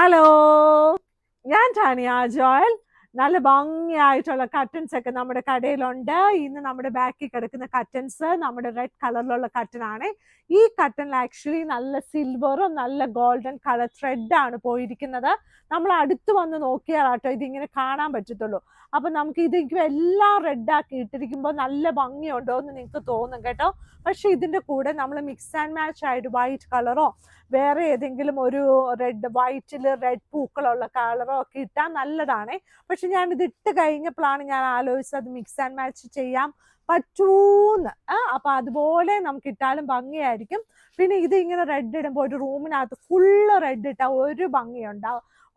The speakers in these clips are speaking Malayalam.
ഹലോ, ഞാൻ ടാനിയ ജോയൽ. നല്ല ഭംഗിയായിട്ടുള്ള കർട്ടൻസ് ഒക്കെ നമ്മുടെ കടയിലുണ്ട്. ഇന്ന് നമ്മുടെ ബാക്കിൽ കിടക്കുന്ന കർട്ടൻസ് നമ്മുടെ റെഡ് കളറിലുള്ള കർട്ടൻ ആണ്. ഈ കർട്ടനിൽ ആക്ച്വലി നല്ല സിൽവറും നല്ല ഗോൾഡൻ കളർ ത്രെഡ് ആണ് പോയിരിക്കുന്നത്. നമ്മൾ അടുത്ത് വന്ന് നോക്കിയാൽ കേട്ടോ ഇതിങ്ങനെ കാണാൻ പറ്റത്തുള്ളൂ. അപ്പൊ നമുക്ക് ഇത് എല്ലാം റെഡ് ആക്കി ഇട്ടിരിക്കുമ്പോൾ നല്ല ഭംഗിയുണ്ടോ എന്ന് നിങ്ങൾക്ക് തോന്നും കേട്ടോ. പക്ഷെ ഇതിന്റെ കൂടെ നമ്മൾ മിക്സ് ആൻഡ് മാച്ച് ആയിട്ട് വൈറ്റ് കളറോ വേറെ ഏതെങ്കിലും ഒരു വൈറ്റിൽ റെഡ് പൂക്കളുള്ള കളറോ ഒക്കെ ഇട്ടാൽ നല്ലതാണ്. പക്ഷെ ഞാൻ ഇത് ഇട്ട് കഴിഞ്ഞപ്പോഴാണ് ഞാൻ ആലോചിച്ചത് അത് മിക്സ് ആൻഡ് മാച്ച് ചെയ്യാൻ പറ്റൂന്ന്. അപ്പൊ അതുപോലെ നമുക്ക് ഇട്ടാലും ഭംഗിയായിരിക്കും. പിന്നെ ഇത് ഇങ്ങനെ റെഡ് ഇടുമ്പോൾ ഒരു റൂമിനകത്ത് ഫുള്ള് റെഡ് ഇട്ടാൽ ഒരു ഭംഗി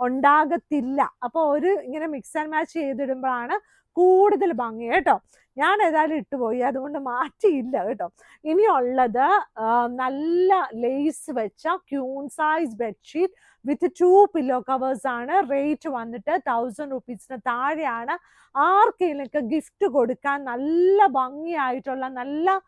ഉണ്ടാകത്തില്ല. അപ്പൊ ഒരു ഇങ്ങനെ മിക്സ് ആൻഡ് മാച്ച് ചെയ്തിടുമ്പോഴാണ് കൂടുതൽ ഭംഗി കേട്ടോ. ഞാൻ ഏതായാലും ഇട്ടുപോയി, അതുകൊണ്ട് മാറ്റിയില്ല കേട്ടോ. ഇനിയുള്ളത് നല്ല ലേസ് വെച്ച ക്യൂൺ സൈസ് ബെഡ്ഷീറ്റ് വിത്ത് 2 പില്ലോ കവേഴ്സ് ആണ്. റേറ്റ് വന്നിട്ട് 1000 റുപ്പീസിന് താഴെയാണ്. ആർക്കെങ്കിലും ഗിഫ്റ്റ് കൊടുക്കാൻ നല്ല ഭംഗിയായിട്ടുള്ള നല്ല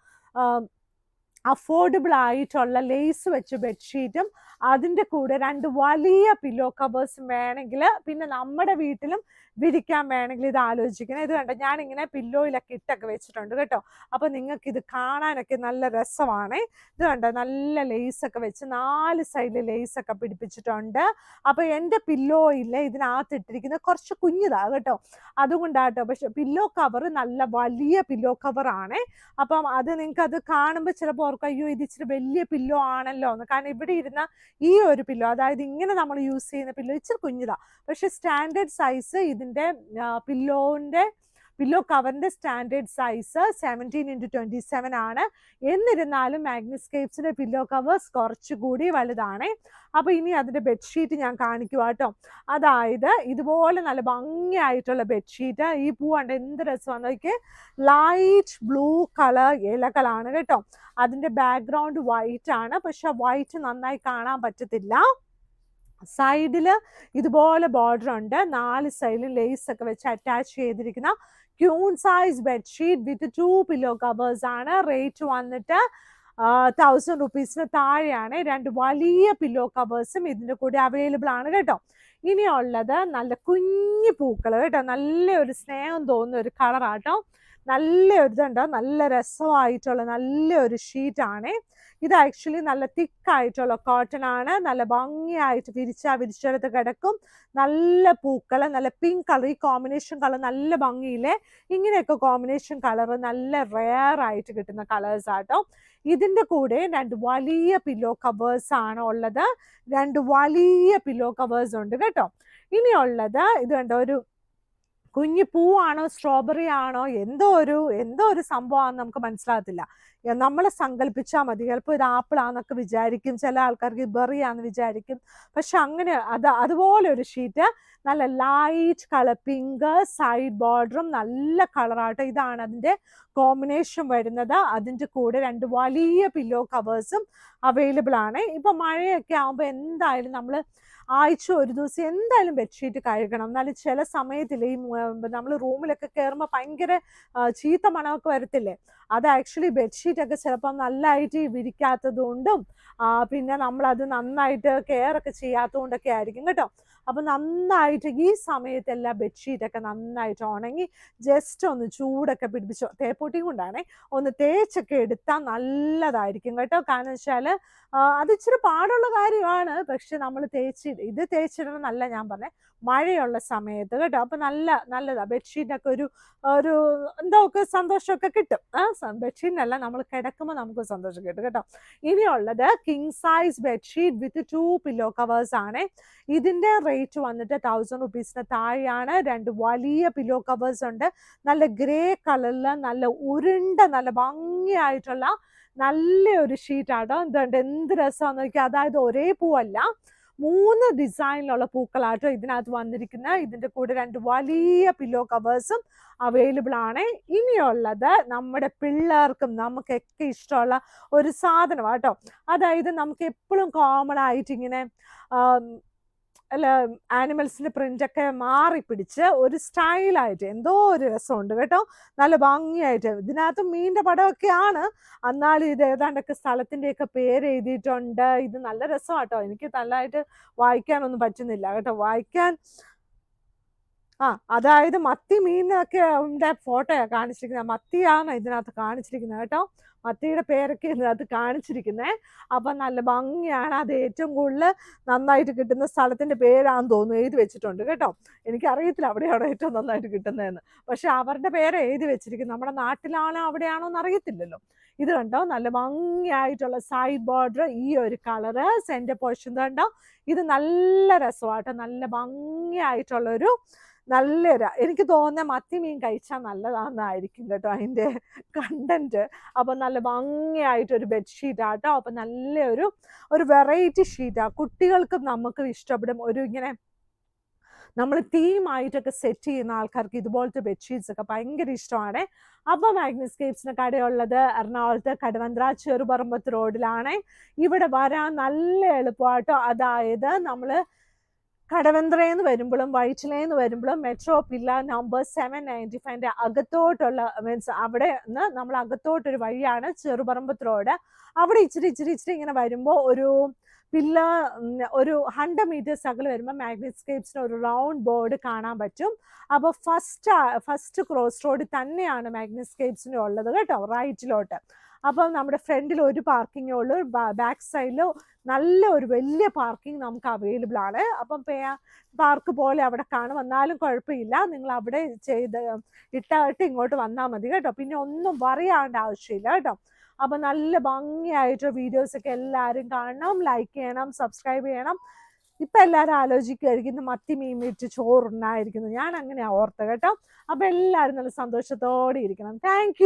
അഫോർഡബിൾ ആയിട്ടുള്ള ലേസ് വെച്ച ബെഡ്ഷീറ്റും അതിൻ്റെ കൂടെ 2 വലിയ പില്ലോ കവേഴ്സും വേണമെങ്കിൽ, പിന്നെ നമ്മുടെ വീട്ടിലും വിരിക്കാൻ വേണമെങ്കിൽ ഇത് ആലോചിക്കണം. ഇത് കണ്ടോ, ഞാനിങ്ങനെ പില്ലോയിലൊക്കെ ഇട്ടൊക്കെ വെച്ചിട്ടുണ്ട് കേട്ടോ. അപ്പം നിങ്ങൾക്ക് ഇത് കാണാനൊക്കെ നല്ല രസമാണ്. ഇത് കണ്ടോ, നല്ല ലേസൊക്കെ വെച്ച് 4 സൈഡിൽ ലേസൊക്കെ പിടിപ്പിച്ചിട്ടുണ്ട്. അപ്പം എൻ്റെ പില്ലോയില് ഇതിനകത്ത് ഇട്ടിരിക്കുന്നത് കുറച്ച് കുഞ്ഞിതാണ് കേട്ടോ, അതുകൊണ്ടാട്ടോ. പക്ഷെ പില്ലോ കവർ നല്ല വലിയ പില്ലോ കവറാണ്. അപ്പം അത് നിങ്ങൾക്ക് അത് കാണുമ്പോൾ ചിലപ്പോൾ ഓർക്കും അയ്യോ ഇത് ഇച്ചിരി വലിയ പില്ലോ ആണല്ലോ എന്ന്. കാരണം ഇവിടെ ഇരുന്ന ഈ ഒരു പില്ലോ, അതായത് ഇങ്ങനെ നമ്മൾ യൂസ് ചെയ്യുന്ന പില്ലോ ഇച്ചിരി കുഞ്ഞിതാ. പക്ഷെ സ്റ്റാൻഡേർഡ് സൈസ് ഇതിന്റെ പില്ലോ കവറിന്റെ സ്റ്റാൻഡേർഡ് സൈസ് 17x27 ആണ്. എന്നിരുന്നാലും മാഗ്നസ്കേപ്സിന്റെ പില്ലോ കവേഴ്സ് കുറച്ചുകൂടി വലുതാണ്. അപ്പൊ ഇനി അതിന്റെ ബെഡ്ഷീറ്റ് ഞാൻ കാണിക്കുക കേട്ടോ. അതായത് ഇതുപോലെ നല്ല ഭംഗിയായിട്ടുള്ള ബെഡ്ഷീറ്റ്. ഈ പൂ കണ്ട് എന്ത് രസമാണെന്ന് നോക്കിയേ, ലൈറ്റ് ബ്ലൂ കളർ ഇലകളാണ് കേട്ടോ. അതിന്റെ ബാക്ക്ഗ്രൗണ്ട് വൈറ്റ് ആണ്, പക്ഷെ വൈറ്റ് നന്നായി കാണാൻ പറ്റത്തില്ല. സൈഡിൽ ഇതുപോലെ ബോർഡർ ഉണ്ട്. 4 സൈഡിലും ലേസ് ഒക്കെ വെച്ച് അറ്റാച്ച് ചെയ്തിരിക്കുന്ന ക്യൂൺ സൈസ് ബെഡ്ഷീറ്റ് വിത്ത് 2 പില്ലോ കവേഴ്സ് ആണ്. റേറ്റ് വന്നിട്ട് 1000 റുപ്പീസിന് താഴെയാണ്. 2 വലിയ പില്ലോ കവേഴ്സും ഇതിൻ്റെ കൂടെ അവൈലബിൾ ആണ് കേട്ടോ. ഇനിയുള്ളത് നല്ല കുഞ്ഞു പൂക്കൾ കേട്ടോ, നല്ലൊരു സ്നേഹം തോന്നുന്ന ഒരു കളറാട്ടോ. നല്ല ഒരു ഇതുണ്ടോ, നല്ല രസമായിട്ടുള്ള നല്ലൊരു ഷീറ്റാണ് ഇത്. ആക്ച്വലി നല്ല തിക്കായിട്ടുള്ള കോട്ടൺ ആണ്. നല്ല ഭംഗിയായിട്ട് വിരിച്ചെടുത്ത് കിടക്കും. നല്ല പൂക്കൾ, നല്ല പിങ്ക് കളർ, ഈ കോമ്പിനേഷൻ കളർ നല്ല ഭംഗിയില്ലേ. ഇങ്ങനെയൊക്കെ കോമ്പിനേഷൻ കളർ നല്ല റെയർ ആയിട്ട് കിട്ടുന്ന കളേഴ്സ് ആട്ടോ. ഇതിൻ്റെ കൂടെ 2 വലിയ പില്ലോ കവേഴ്സ് ആണ് ഉള്ളത്. 2 വലിയ പില്ലോ കവേഴ്സ് ഉണ്ട് കേട്ടോ. ഇനിയുള്ളത് ഇത് കണ്ടോ, ഒരു കുഞ്ഞു പൂവാണോ സ്ട്രോബെറി ആണോ എന്തോ ഒരു സംഭവമാണെന്ന് നമുക്ക് മനസ്സിലാകത്തില്ല. നമ്മൾ സങ്കല്പിച്ചാൽ മതി. ചിലപ്പോൾ ഇത് ആപ്പിൾ ആണെന്നൊക്കെ വിചാരിക്കും, ചില ആൾക്കാർക്ക് ബെറി ആണെന്ന് വിചാരിക്കും. പക്ഷെ അങ്ങനെ അതുപോലെ ഒരു ഷീറ്റ്, നല്ല ലൈറ്റ് കളർ പിങ്ക്, സൈഡ് ബോർഡറും നല്ല കളറാട്ടോ. ഇതാണ് അതിൻ്റെ കോമ്പിനേഷൻ വരുന്നത്. അതിൻ്റെ കൂടെ 2 വലിയ പില്ലോ കവേഴ്സും അവൈലബിൾ ആണ്. ഇപ്പൊ മഴയൊക്കെ ആകുമ്പോൾ എന്തായാലും നമ്മൾ ആഴ്ച ഒരു ദിവസം എന്തായാലും ബെഡ്ഷീറ്റ് കഴുകണം. എന്നാലും ചില സമയത്തിൽ ഈ നമ്മൾ റൂമിലൊക്കെ കയറുമ്പോൾ ഭയങ്കര ചീത്ത മണമൊക്കെ വരത്തില്ലേ. അത് ആക്ച്വലി ബെഡ്ഷീറ്റൊക്കെ ചിലപ്പം നല്ലതായിട്ട് വിരിക്കാത്തത് കൊണ്ടും പിന്നെ നമ്മളത് നന്നായിട്ട് കെയർ ഒക്കെ ചെയ്യാത്തത് കൊണ്ടൊക്കെ ആയിരിക്കും കേട്ടോ. അപ്പം നന്നായിട്ട് ഈ സമയത്തെല്ലാം ബെഡ്ഷീറ്റൊക്കെ നന്നായിട്ട് ഉണങ്ങി ജസ്റ്റ് ഒന്ന് ചൂടൊക്കെ പിടിപ്പിച്ചോ, തേപ്പൊട്ടിയും കൊണ്ടാണേ, ഒന്ന് തേച്ചൊക്കെ എടുത്താൽ നല്ലതായിരിക്കും കേട്ടോ. കാരണം വെച്ചാൽ അത് ഇച്ചിരി പാടുള്ള കാര്യമാണ്. പക്ഷെ നമ്മൾ ഇത് തേച്ചിടണം എന്നല്ല ഞാൻ പറഞ്ഞത്, മഴയുള്ള സമയത്ത് കേട്ടോ. അപ്പം നല്ലതാ ബെഡ്ഷീറ്റിനൊക്കെ ഒരു എന്തോ ഒക്കെ സന്തോഷമൊക്കെ കിട്ടും. ബെഡ്ഷീറ്റിനല്ല, നമ്മൾ കിടക്കുമ്പോൾ നമുക്ക് സന്തോഷം കിട്ടും കേട്ടോ. ഇനിയുള്ളത് കിങ് സൈസ് ബെഡ്ഷീറ്റ് വിത്ത് 2 പില്ലോ കവേഴ്സ് ആണ്. ഇതിൻ്റെ റേറ്റ് വന്നിട്ട് 1000 റുപ്പീസിന് താഴെയാണ്. 2 വലിയ പില്ലോ കവേഴ്സ് ഉണ്ട്. നല്ല ഗ്രേ കളറിൽ നല്ല ഉരുണ്ട നല്ല ഭംഗിയായിട്ടുള്ള നല്ലൊരു ഷീറ്റാട്ടോ. എന്തുണ്ട് എന്ത് രസമാണെന്ന് നോക്കിയാൽ. അതായത് ഒരേ പൂവല്ല, 3 ഡിസൈനിലുള്ള പൂക്കളാട്ടോ ഇതിനകത്ത് വന്നിരിക്കുന്നത്. ഇതിൻ്റെ കൂടെ 2 വലിയ പില്ലോ കവേഴ്സും അവൈലബിൾ ആണ്. ഇനിയുള്ളത് നമ്മുടെ പിള്ളേർക്കും നമുക്കൊക്കെ ഇഷ്ടമുള്ള ഒരു സാധനം കേട്ടോ. അതായത് നമുക്ക് എപ്പോഴും കോമൺ ആയിട്ട് ഇങ്ങനെ അല്ല ആനിമൽസിന്റെ പ്രിന്റൊക്കെ മാറി പിടിച്ച് ഒരു സ്റ്റൈലായിട്ട് എന്തോ ഒരു രസമുണ്ട് കേട്ടോ. നല്ല ഭംഗിയായിട്ട് ഇതിനകത്ത് മീനിന്റെ പടമൊക്കെയാണ്, എന്നാലും ഇത് ഏതാണ്ടൊക്കെ സ്ഥലത്തിന്റെയൊക്കെ പേര് എഴുതിയിട്ടുണ്ട്. ഇത് നല്ല രസമാട്ടോ. എനിക്ക് നല്ലതായിട്ട് വായിക്കാനൊന്നും പറ്റുന്നില്ല കേട്ടോ. വായിക്കാൻ അതായത് മത്തി മീനൊക്കെ ഫോട്ടോയാണ് കാണിച്ചിരിക്കുന്നത്. മത്തിയാണ് ഇതിനകത്ത് കാണിച്ചിരിക്കുന്നത് കേട്ടോ. മത്തിയുടെ പേരൊക്കെ ഇതിനകത്ത് കാണിച്ചിരിക്കുന്നത്. അപ്പം നല്ല ഭംഗിയാണ്. അത് ഏറ്റവും കൂടുതൽ നന്നായിട്ട് കിട്ടുന്ന സ്ഥലത്തിൻ്റെ പേരാണെന്ന് തോന്നുന്നു എഴുതി വെച്ചിട്ടുണ്ട് കേട്ടോ. എനിക്കറിയത്തില്ല അവിടെയാണോ ഏറ്റവും നന്നായിട്ട് കിട്ടുന്നതെന്ന്. പക്ഷെ അവരുടെ പേര് എഴുതി വെച്ചിരിക്കുന്നത്. നമ്മുടെ നാട്ടിലാണോ അവിടെയാണോ എന്ന് അറിയത്തില്ലല്ലോ. ഇത് കണ്ടോ, നല്ല ഭംഗിയായിട്ടുള്ള സൈഡ് ബോർഡർ, ഈ ഒരു കളറ് സെൻറ്റർ പോർഷൻ കണ്ടോ. ഇത് നല്ല രസമാട്ടോ. നല്ല ഭംഗിയായിട്ടുള്ളൊരു നല്ലൊരു, എനിക്ക് തോന്നുന്നത് മത്തി മീൻ കഴിച്ചാൽ നല്ലതാണെന്നായിരിക്കും കേട്ടോ അതിൻ്റെ കണ്ടന്റ്. അപ്പം നല്ല ഭംഗിയായിട്ടൊരു ബെഡ്ഷീറ്റാട്ടോ. അപ്പം നല്ലൊരു വെറൈറ്റി ഷീറ്റാണ്. കുട്ടികൾക്കും നമുക്കും ഇഷ്ടപ്പെടും. ഒരു ഇങ്ങനെ നമ്മൾ തീമായിട്ടൊക്കെ സെറ്റ് ചെയ്യുന്ന ആൾക്കാർക്ക് ഇതുപോലത്തെ ബെഡ്ഷീറ്റ്സ് ഒക്കെ ഭയങ്കര ഇഷ്ടമാണ്. അപ്പോൾ മാഗ്നസ്കേപ്സിന് കടയുള്ളത് എറണാകുളത്ത് കടവന്ത്ര ചെറുപറമ്പത്ത് റോഡിലാണ്. ഇവിടെ വരാൻ നല്ല എളുപ്പമാട്ടോ. അതായത് നമ്മൾ കടവന്ത്രയെന്ന് വരുമ്പോഴും വൈറ്റിലേന്ന് വരുമ്പോഴും മെട്രോ പില്ല നമ്പർ 795 അകത്തോട്ടുള്ള മീൻസ് അവിടെ നിന്ന് നമ്മൾ അകത്തോട്ടൊരു വഴിയാണ് ചെറുപറമ്പത്ത് റോഡ്. അവിടെ ഇച്ചിരി ഇങ്ങനെ വരുമ്പോൾ ഒരു പില്ല ഒരു 100 മീറ്റേഴ്സ് അകലെ വരുമ്പോൾ മാഗ്നസ്കേപ്സിന് ഒരു റൗണ്ട് ബോർഡ് കാണാൻ പറ്റും. അപ്പോൾ ഫസ്റ്റ് ക്രോസ് റോഡ് തന്നെയാണ് മാഗ്നസ്കേപ്സിന് ഉള്ളത് കേട്ടോ, റൈറ്റിലോട്ട്. അപ്പം നമ്മുടെ ഫ്രണ്ടിൽ ഒരു പാർക്കിങ്ങേ ഉള്ളൂ, ബാക്ക് സൈഡിൽ നല്ല ഒരു വലിയ പാർക്കിംഗ് നമുക്ക് അവൈലബിൾ ആണ്. അപ്പം പാർക്ക് പോലെ അവിടെ കാണും, വന്നാലും കുഴപ്പമില്ല. നിങ്ങൾ അവിടെ ഇട്ടിട്ട് ഇങ്ങോട്ട് വന്നാൽ മതി കേട്ടോ. പിന്നെ ഒന്നും പറയാണ്ട് ആവശ്യമില്ല കേട്ടോ. അപ്പം നല്ല ഭംഗിയായിട്ട് വീഡിയോസൊക്കെ എല്ലാവരും കാണണം, ലൈക്ക് ചെയ്യണം, സബ്സ്ക്രൈബ് ചെയ്യണം. ഇപ്പം എല്ലാവരും ആലോചിക്കുമായിരിക്കും മത്തി മീൻ വെച്ച് ചോറുണ്ടായിരിക്കുന്നു. ഞാൻ അങ്ങനെയാണ് ഓർത്തത് കേട്ടോ. അപ്പം എല്ലാവരും നല്ല സന്തോഷത്തോടെ ഇരിക്കണം. താങ്ക്